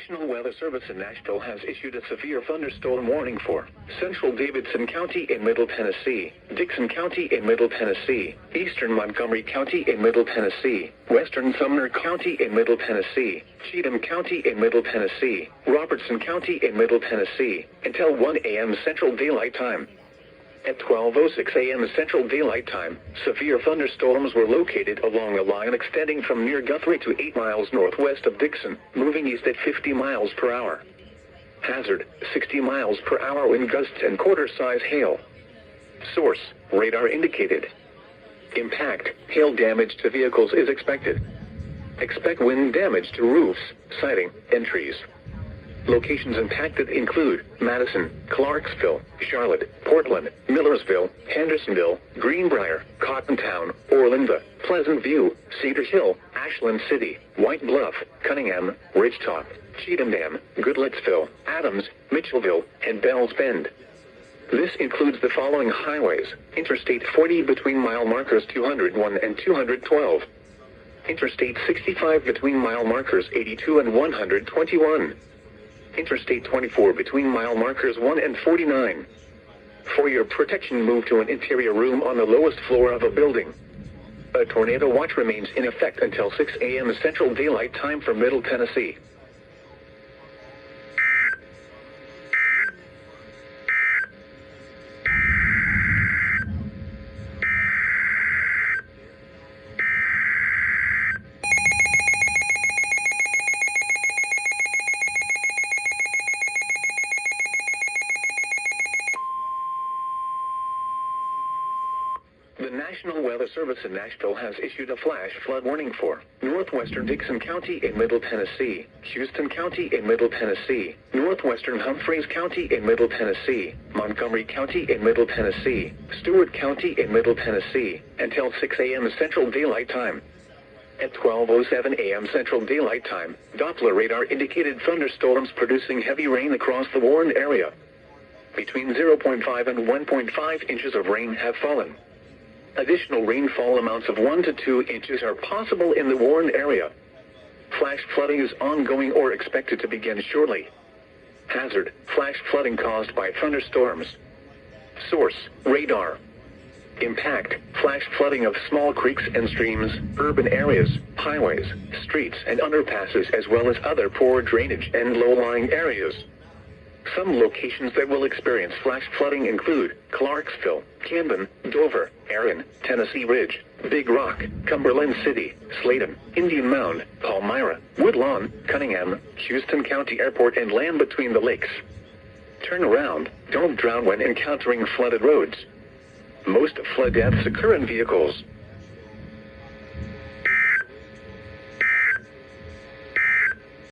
National Weather Service in Nashville has issued a severe thunderstorm warning for central Davidson County in Middle Tennessee, Dixon County in Middle Tennessee, eastern Montgomery County in Middle Tennessee, western Sumner County in Middle Tennessee, Cheatham County in Middle Tennessee, Robertson County in Middle Tennessee, until 1 a.m. Central Daylight Time. At 12:06 a.m. Central Daylight Time, severe thunderstorms were located along a line extending from near Guthrie to 8 miles northwest of Dixon, moving east at 50 miles per hour. Hazard, 60 miles per hour wind gusts and quarter-size hail. Source, radar indicated. Impact, hail damage to vehicles is expected. Expect wind damage to roofs, siding, and trees. Locations impacted include Madison, Clarksville, Charlotte, Portland, Millersville, Hendersonville, Greenbrier, Cottontown, Orlinda, Pleasant View, Cedar Hill, Ashland City, White Bluff, Cunningham, Ridgetop, Cheatham Dam, Goodlettsville, Adams, Mitchellville, and Bells Bend. This includes the following highways: Interstate 40 between mile markers 201 and 212. Interstate 65 between mile markers 82 and 121. Interstate 24 between mile markers 1 and 49. For your protection, move to an interior room on the lowest floor of a building. A tornado watch remains in effect until 6 a.m. Central Daylight Time for Middle Tennessee. The National Weather Service in Nashville has issued a flash flood warning for northwestern Dixon County in Middle Tennessee, Houston County in Middle Tennessee, northwestern Humphreys County in Middle Tennessee, Montgomery County in Middle Tennessee, Stewart County in Middle Tennessee, until 6 a.m. Central Daylight Time. At 12:07 a.m. Central Daylight Time, Doppler radar indicated thunderstorms producing heavy rain across the warned area. Between 0.5 and 1.5 inches of rain have fallen. Additional rainfall amounts of 1 to 2 inches are possible in the warned area. Flash flooding is ongoing or expected to begin shortly. Hazard, flash flooding caused by thunderstorms. Source, radar. Impact, flash flooding of small creeks and streams, urban areas, highways, streets and underpasses, as well as other poor drainage and low-lying areas. Some locations that will experience flash flooding include Clarksville, Camden, Dover, Erin, Tennessee Ridge, Big Rock, Cumberland City, Sladen, Indian Mound, Palmyra, Woodlawn, Cunningham, Houston County Airport, and land between the lakes. Turn around, don't drown when encountering flooded roads. Most flood deaths occur in vehicles.